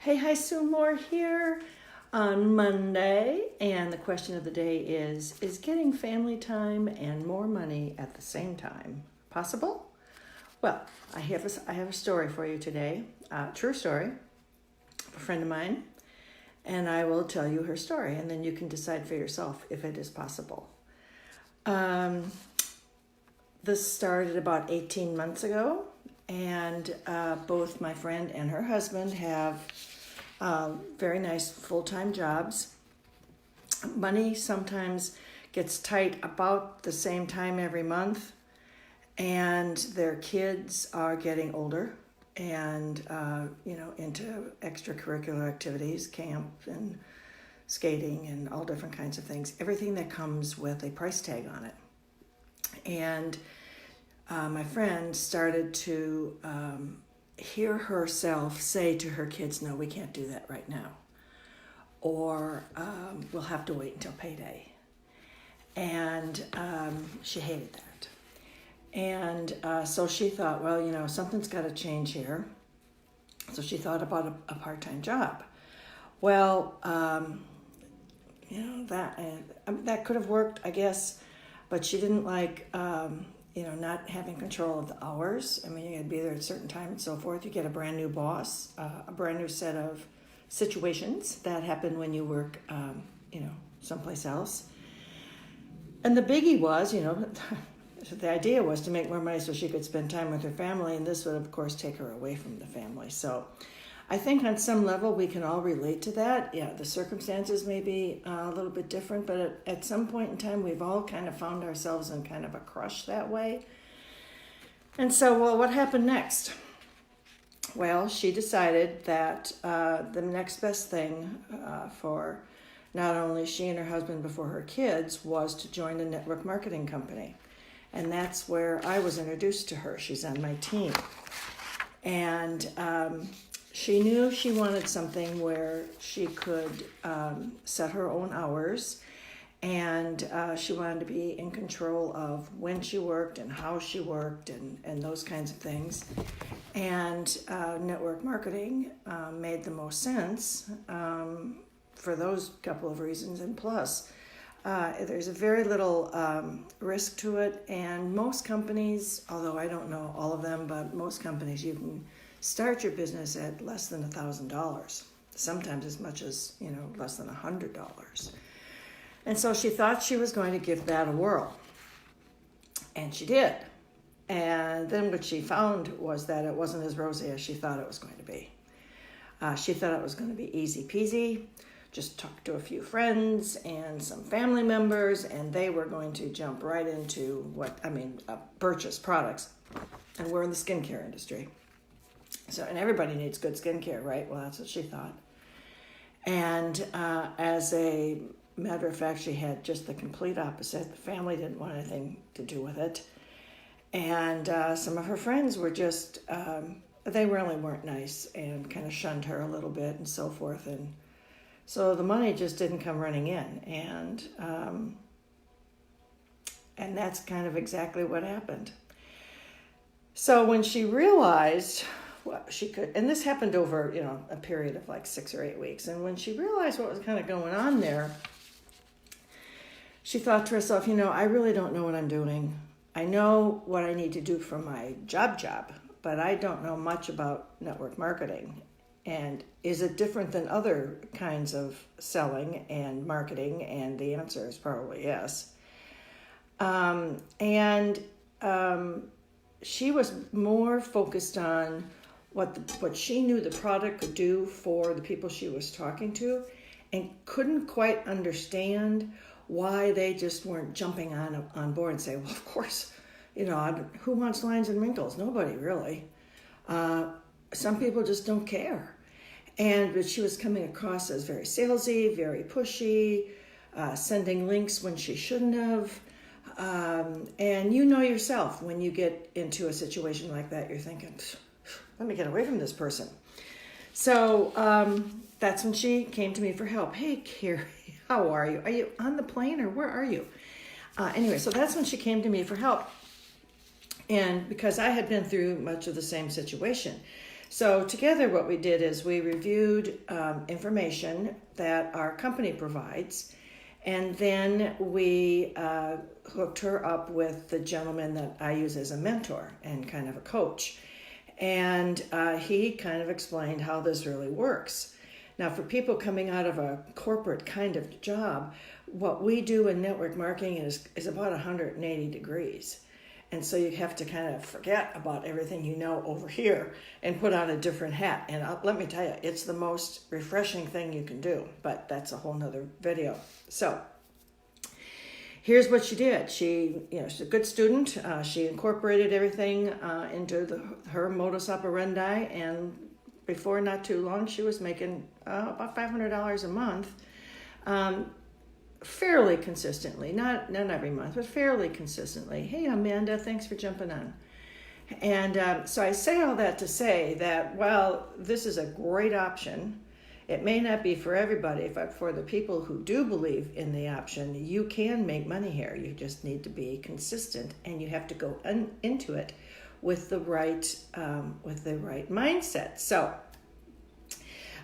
Hey, hi, Sue Moore here on Monday, and the question of the day is getting family time and more money at the same time possible? Well, I have a story for you today, true story, of a friend of mine, and I will tell you her story, and then you can decide for yourself if it is possible. This started about 18 months ago, and both my friend and her husband have very nice full-time jobs. Money sometimes gets tight about the same time every month, and their kids are getting older and into extracurricular activities, camp and skating and all different kinds of things. Everything that comes with a price tag on it. And my friend started to hear herself say to her kids, no, we can't do that right now. Or we'll have to wait until payday. And she hated that. And so she thought, well, something's got to change here. So she thought about a part-time job. Well, that could have worked, I guess, but she didn't like not having control of the hours. I mean, you got to be there at a certain time and so forth. You get a brand new boss, a brand new set of situations that happen when you work, someplace else. And the biggie was, the idea was to make more money so she could spend time with her family, and this would, of course, take her away from the family. So I think on some level we can all relate to that. Yeah, the circumstances may be a little bit different, but at some point in time we've all kind of found ourselves in kind of a crush that way. And so, what happened next? Well, she decided that the next best thing for not only she and her husband before her kids was to join a network marketing company. And that's where I was introduced to her. She's on my team. And she knew she wanted something where she could set her own hours, and she wanted to be in control of when she worked and how she worked and those kinds of things. And network marketing made the most sense for those couple of reasons. And plus, there's a very little risk to it, and most companies, although I don't know all of them, but most companies you can start your business at less than $1,000, sometimes as much as less than $100. And so she thought she was going to give that a whirl, and she did. And then what she found was that it wasn't as rosy as she thought it was going to be. She thought it was going to be easy peasy. Just talk to a few friends and some family members, and they were going to jump right into purchase products. And we're in the skincare industry. So, and everybody needs good skincare, right? Well, that's what she thought. And as a matter of fact, she had just the complete opposite. The family didn't want anything to do with it. And some of her friends were just, they really weren't nice and kind of shunned her a little bit and so forth. And so the money just didn't come running in, and that's kind of exactly what happened. So when she realized what she could, and this happened over, a period of like 6 or 8 weeks, and when she realized what was kind of going on there, she thought to herself, I really don't know what I'm doing. I know what I need to do for my job, but I don't know much about network marketing. And is it different than other kinds of selling and marketing? And the answer is probably yes. She was more focused on what she knew the product could do for the people she was talking to, and couldn't quite understand why they just weren't jumping on board and say, well, of course, who wants lines and wrinkles? Nobody really. Some people just don't care. But she was coming across as very salesy, very pushy, sending links when she shouldn't have. And yourself, when you get into a situation like that, you're thinking, let me get away from this person. So that's when she came to me for help. Hey, Carrie, how are you? Are you on the plane or where are you? Anyway, so that's when she came to me for help. And because I had been through much of the same situation. So together what we did is we reviewed information that our company provides, and then we hooked her up with the gentleman that I use as a mentor and kind of a coach. And he kind of explained how this really works. Now, for people coming out of a corporate kind of job, what we do in network marketing is about 180 degrees. And so you have to kind of forget about everything you know over here and put on a different hat. And let me tell you, it's the most refreshing thing you can do, but that's a whole nother video. So here's what she did. She's a good student. She incorporated everything into her modus operandi, and before not too long, she was making about $500 a month, fairly consistently. Not every month, but fairly consistently. Hey, Amanda, thanks for jumping on. And so I say all that to say that while this is a great option, it may not be for everybody, but for the people who do believe in the option, you can make money here. You just need to be consistent, and you have to go into it with the right mindset. So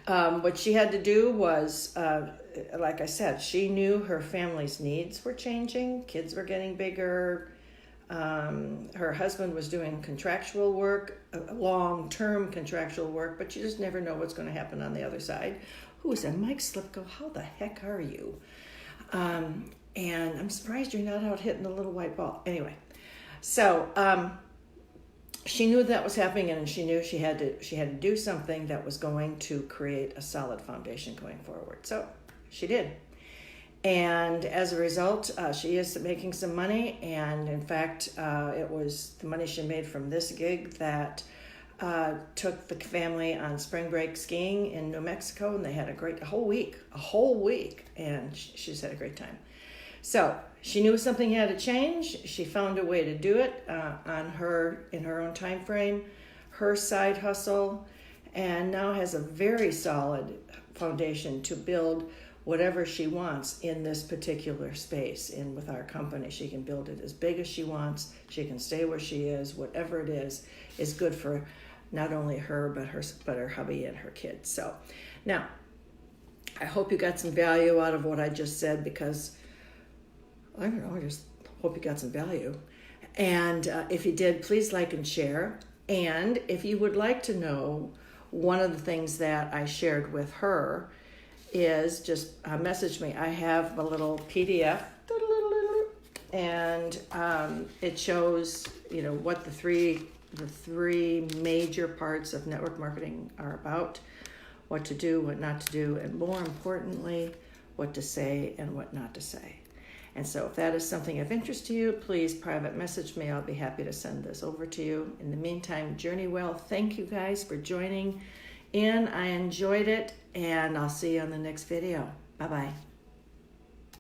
what she had to do was, like I said, she knew her family's needs were changing. Kids were getting bigger. Her husband was doing contractual work, long-term contractual work, but you just never know what's going to happen on the other side. Who is that? Mike Slipko, how the heck are you? And I'm surprised you're not out hitting the little white ball. Anyway, so she knew that was happening, and she knew she had to do something that was going to create a solid foundation going forward. So she did. And as a result, she is making some money. And in fact, it was the money she made from this gig that took the family on spring break skiing in New Mexico. And they had a whole week. And she's had a great time. So she knew something had to change. She found a way to do it in her own time frame, her side hustle, and now has a very solid foundation to build whatever she wants in this particular space. And with our company, she can build it as big as she wants. She can stay where she is. Whatever it is good for not only her, but her hubby and her kids. So now, I hope you got some value out of what I just said, because I don't know, I just hope you got some value. And if you did, please like and share. And if you would like to know one of the things that I shared with her, is just message me. I have a little PDF, and it shows what the three major parts of network marketing are about, what to do, what not to do, and more importantly, what to say and what not to say. And so if that is something of interest to you, please private message me. I'll be happy to send this over to you. In the meantime, journey well. Thank you guys for joining in. I enjoyed it, and I'll see you on the next video. Bye-bye.